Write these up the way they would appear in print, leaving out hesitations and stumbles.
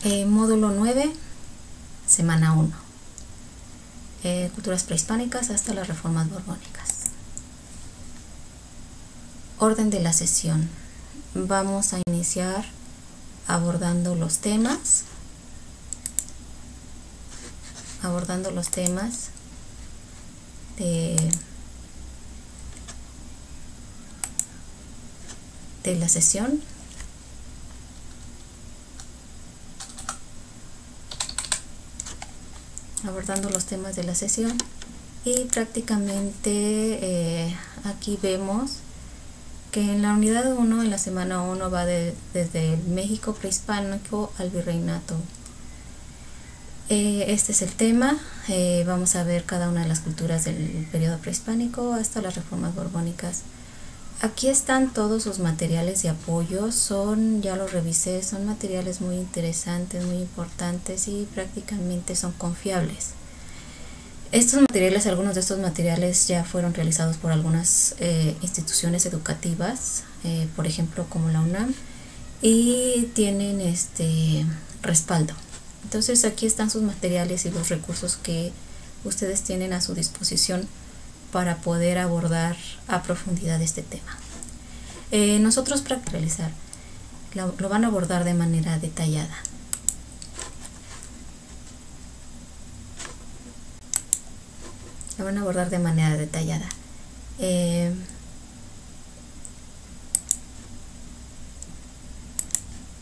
Módulo 9, semana 1. Culturas prehispánicas hasta las reformas borbónicas. Orden de la sesión. Vamos a iniciar abordando los temas. De la sesión. Abordando los temas de la sesión, y prácticamente aquí vemos que en la unidad 1, en la semana 1, va desde el México prehispánico al virreinato. Este es el tema. Vamos a ver cada una de las culturas del periodo prehispánico hasta las reformas borbónicas. Aquí están todos sus materiales de apoyo, ya los revisé, son materiales muy interesantes, muy importantes y prácticamente son confiables. Algunos de estos materiales ya fueron realizados por algunas instituciones educativas, por ejemplo como la UNAM, y tienen respaldo. Entonces aquí están sus materiales y los recursos que ustedes tienen a su disposición para poder abordar a profundidad este tema. Nosotros para realizar lo van a abordar de manera detallada.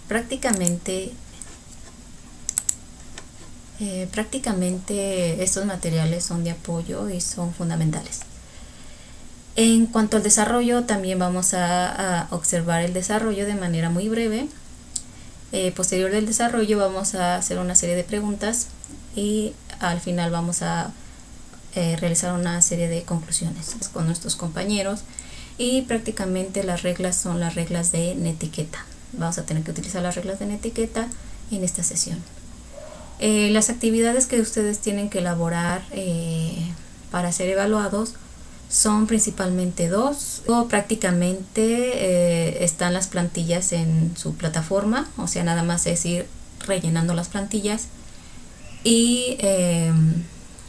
Prácticamente estos materiales son de apoyo y son fundamentales. En cuanto al desarrollo, también vamos a observar el desarrollo de manera muy breve. Posterior del desarrollo vamos a hacer una serie de preguntas y al final vamos a realizar una serie de conclusiones con nuestros compañeros, y prácticamente las reglas son las reglas de netiqueta. Vamos a tener que utilizar las reglas de netiqueta en esta sesión. Las actividades que ustedes tienen que elaborar para ser evaluados son principalmente dos. Prácticamente están las plantillas en su plataforma, o sea, nada más es ir rellenando las plantillas. Y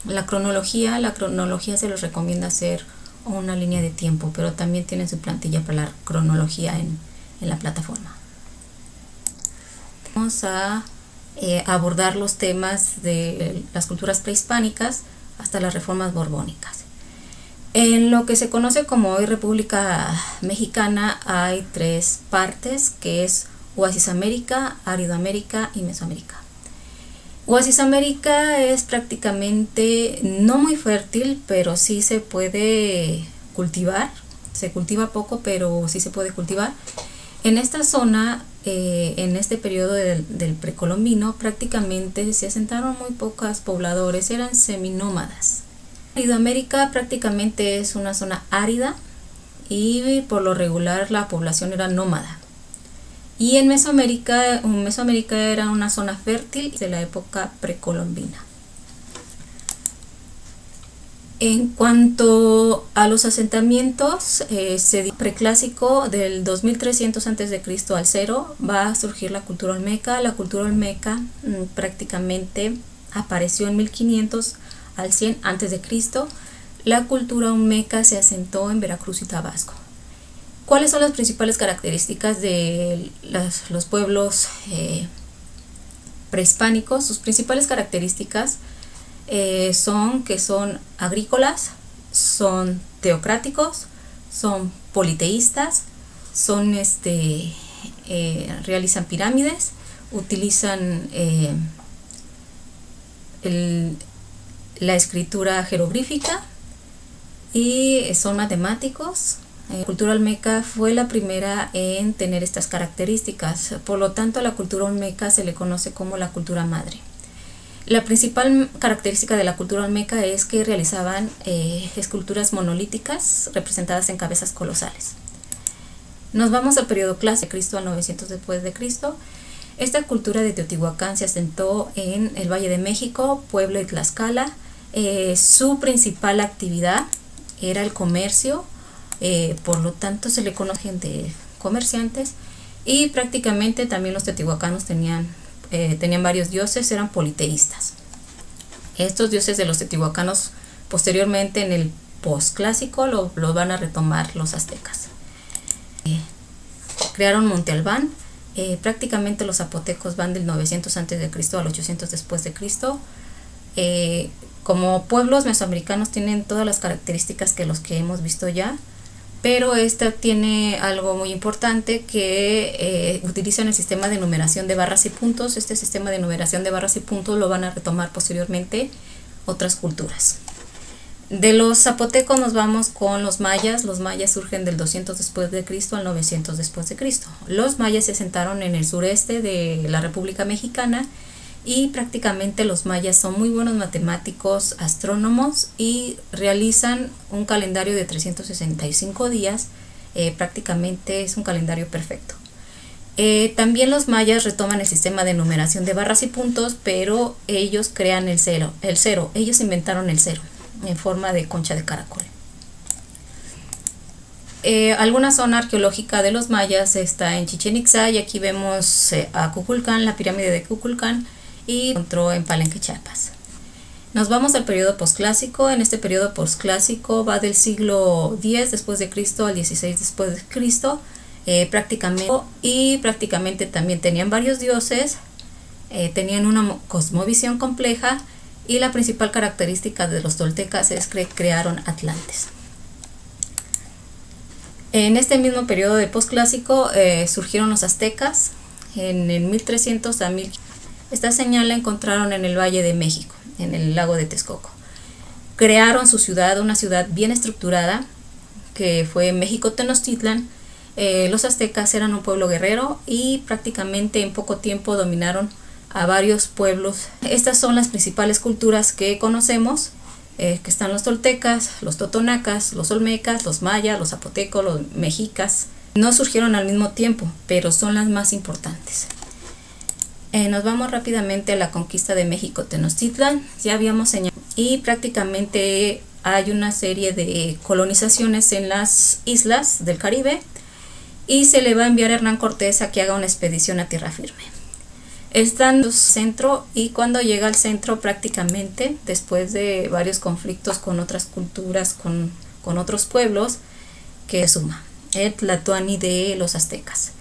la cronología se los recomienda hacer una línea de tiempo, pero también tienen su plantilla para la cronología en la plataforma. Vamos a abordar los temas de las culturas prehispánicas hasta las reformas borbónicas. En lo que se conoce como hoy República Mexicana hay tres partes, que es Oasis América, Aridoamérica y Mesoamérica. Oasis América es prácticamente no muy fértil, pero sí se puede cultivar. Se cultiva poco, pero sí se puede cultivar. En esta zona, en este periodo del precolombino, prácticamente se asentaron muy pocos pobladores, eran seminómadas. Aridoamérica prácticamente es una zona árida y por lo regular la población era nómada. Y en Mesoamérica era una zona fértil de la época precolombina. En cuanto a los asentamientos, preclásico del 2300 a.C. al 0 va a surgir la cultura olmeca. La cultura olmeca prácticamente apareció en 1500 al 100 a.C. La cultura olmeca se asentó en Veracruz y Tabasco. ¿Cuáles son las principales características de los pueblos prehispánicos? Sus principales características son que son agrícolas, son teocráticos, son politeístas, realizan pirámides, utilizan la escritura jeroglífica y son matemáticos. La cultura olmeca fue la primera en tener estas características, por lo tanto a la cultura olmeca se le conoce como la cultura madre. La principal característica de la cultura olmeca es que realizaban esculturas monolíticas representadas en cabezas colosales. Nos vamos al periodo clásico, de Cristo al 900 después de Cristo. Esta cultura de Teotihuacán se asentó en el Valle de México, Puebla y Tlaxcala. Su principal actividad era el comercio, por lo tanto se le conoce de comerciantes, y prácticamente también los teotihuacanos tenían tenían varios dioses, eran politeístas. Estos dioses de los teotihuacanos posteriormente en el posclásico lo van a retomar los aztecas. Crearon Monte Albán. Prácticamente los zapotecos van del 900 a.C. al 800 después de Cristo. Como pueblos mesoamericanos tienen todas las características que los que hemos visto ya, pero esta tiene algo muy importante, que utilizan el sistema de numeración de barras y puntos. Este sistema de numeración de barras y puntos lo van a retomar posteriormente otras culturas. De los zapotecos nos vamos con los mayas. Los mayas surgen del 200 después de Cristo al 900 después de Cristo. Los mayas se asentaron en el sureste de la República Mexicana y prácticamente los mayas son muy buenos matemáticos, astrónomos, y realizan un calendario de 365 días. Prácticamente es un calendario perfecto. También los mayas retoman el sistema de numeración de barras y puntos, pero ellos crean el cero. Ellos inventaron el cero en forma de concha de caracol. Alguna zona arqueológica de los mayas está en Chichén Itzá, y aquí vemos a Kukulcán, la pirámide de Kukulcán, y encontró en Palenque, Chiapas. Nos vamos al periodo posclásico. En este periodo posclásico va del siglo X después de Cristo al 16 después de Cristo. Prácticamente también tenían varios dioses, tenían una cosmovisión compleja, y la principal característica de los toltecas es que crearon Atlantes. En este mismo periodo de posclásico surgieron los aztecas. En el 1300 a 1000. Esta señal la encontraron en el Valle de México, en el lago de Texcoco. Crearon su ciudad, una ciudad bien estructurada, que fue México Tenochtitlan. Los aztecas eran un pueblo guerrero y prácticamente en poco tiempo dominaron a varios pueblos. Estas son las principales culturas que conocemos, que están los toltecas, los totonacas, los olmecas, los mayas, los zapotecos, los mexicas. No surgieron al mismo tiempo, pero son las más importantes. Nos vamos rápidamente a la conquista de México Tenochtitlan. Ya habíamos señalado, y prácticamente hay una serie de colonizaciones en las islas del Caribe, y se le va a enviar a Hernán Cortés a que haga una expedición a tierra firme. Está en el centro, y cuando llega al centro, prácticamente después de varios conflictos con otras culturas, con otros pueblos, que suma el Tlatoani de los aztecas.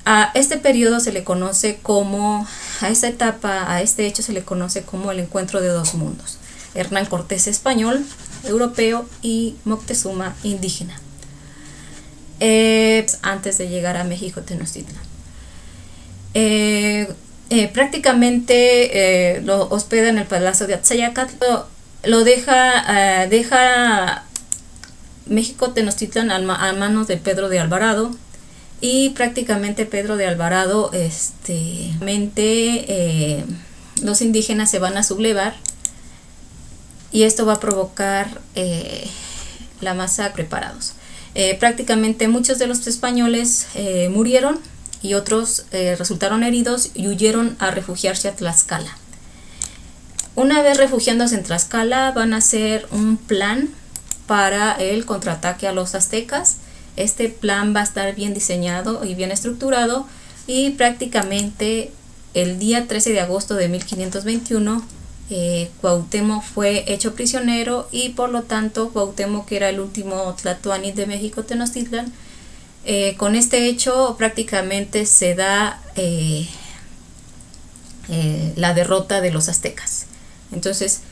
A este periodo se le conoce como, a esta etapa, a este hecho se le conoce como el encuentro de dos mundos: Hernán Cortés español, europeo, y Moctezuma indígena, antes de llegar a México Tenochtitlan. Prácticamente lo hospeda en el Palacio de Axayácatl. Lo deja México Tenochtitlan a manos de Pedro de Alvarado, y prácticamente Pedro de Alvarado, los indígenas se van a sublevar, y esto va a provocar la masacre. Preparados. Prácticamente muchos de los españoles murieron, y otros resultaron heridos y huyeron a refugiarse a Tlaxcala. Una vez refugiándose en Tlaxcala, van a hacer un plan para el contraataque a los aztecas. Este plan va a estar bien diseñado y bien estructurado, y prácticamente el día 13 de agosto de 1521 Cuauhtémoc fue hecho prisionero, y por lo tanto Cuauhtémoc, que era el último tlatoani de México Tenochtitlan, con este hecho prácticamente se da la derrota de los aztecas. Entonces,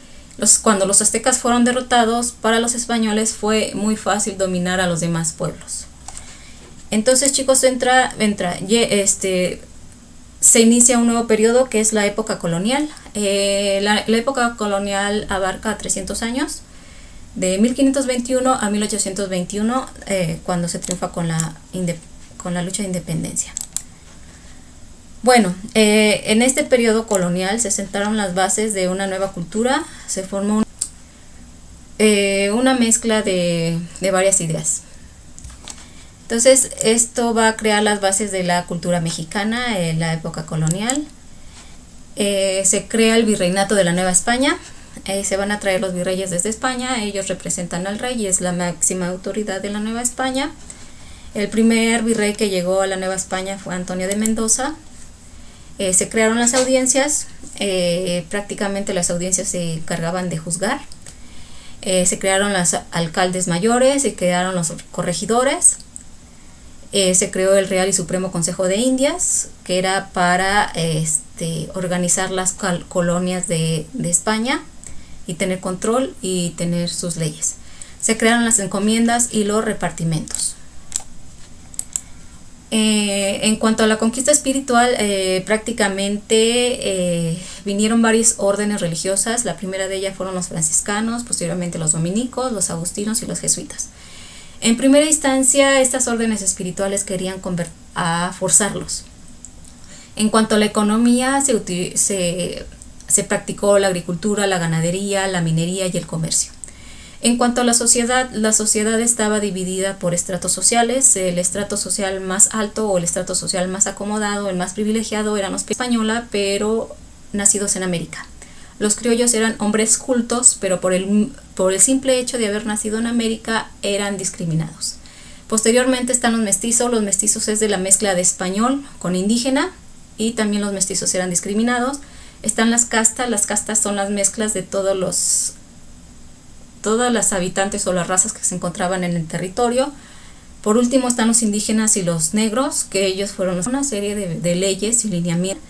cuando los aztecas fueron derrotados, para los españoles fue muy fácil dominar a los demás pueblos. Entonces, chicos, se inicia un nuevo periodo, que es la época colonial. La época colonial abarca 300 años, de 1521 a 1821, cuando se triunfa con la lucha de independencia. Bueno, en este periodo colonial se sentaron las bases de una nueva cultura. Se formó una mezcla de varias ideas. Entonces, esto va a crear las bases de la cultura mexicana en la época colonial. Se crea el virreinato de la Nueva España. Se van a traer los virreyes desde España. Ellos representan al rey y es la máxima autoridad de la Nueva España. El primer virrey que llegó a la Nueva España fue Antonio de Mendoza. Se crearon las audiencias, prácticamente las audiencias se encargaban de juzgar. Se crearon los alcaldes mayores, se crearon los corregidores, se creó el Real y Supremo Consejo de Indias, que era para organizar las colonias de España y tener control y tener sus leyes. Se crearon las encomiendas y los repartimentos. En cuanto a la conquista espiritual, prácticamente vinieron varias órdenes religiosas. La primera de ellas fueron los franciscanos, posteriormente los dominicos, los agustinos y los jesuitas. En primera instancia, estas órdenes espirituales querían forzarlos. En cuanto a la economía, se practicó la agricultura, la ganadería, la minería y el comercio. En cuanto a la sociedad estaba dividida por estratos sociales. El estrato social más alto o el estrato social más acomodado, el más privilegiado, eran los españoles, pero nacidos en América. Los criollos eran hombres cultos, pero por el simple hecho de haber nacido en América eran discriminados. Posteriormente están los mestizos. Los mestizos es de la mezcla de español con indígena, y también los mestizos eran discriminados. Están las castas. Las castas son las mezclas de todas las habitantes o las razas que se encontraban en el territorio. Por último están los indígenas y los negros, que ellos fueron una serie de leyes y lineamientos.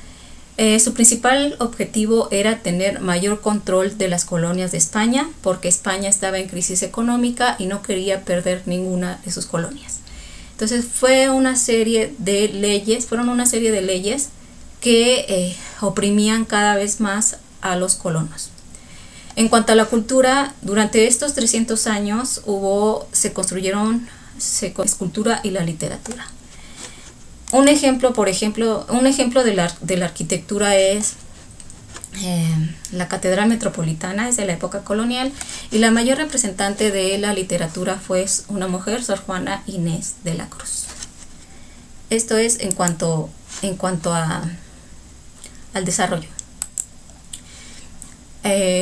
Su principal objetivo era tener mayor control de las colonias de España, porque España estaba en crisis económica y no quería perder ninguna de sus colonias. Entonces fueron una serie de leyes que oprimían cada vez más a los colonos. En cuanto a la cultura, durante estos 300 años se construyeron escultura y la literatura. Un ejemplo de la arquitectura es la Catedral Metropolitana, es de la época colonial, y la mayor representante de la literatura fue una mujer, Sor Juana Inés de la Cruz. Esto es en cuanto al desarrollo.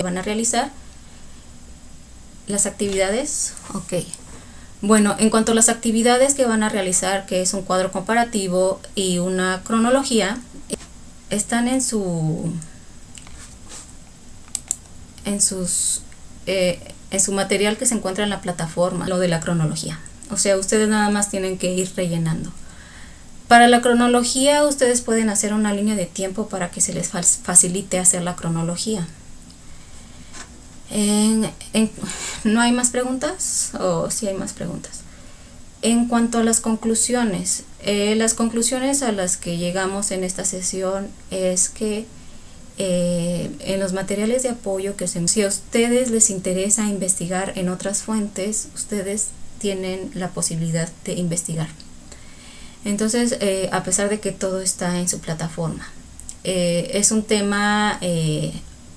Van a realizar las actividades. Bueno, en cuanto a las actividades que van a realizar, que es un cuadro comparativo y una cronología, están en su material que se encuentra en la plataforma, lo de la cronología. O sea, ustedes nada más tienen que ir rellenando. Para la cronología, ustedes pueden hacer una línea de tiempo para que se les facilite hacer la cronología. ¿No hay más preguntas? ¿O sí hay más preguntas? En cuanto a las conclusiones a las que llegamos en esta sesión es que en los materiales de apoyo si a ustedes les interesa investigar en otras fuentes, ustedes tienen la posibilidad de investigar. Entonces, a pesar de que todo está en su plataforma, es un tema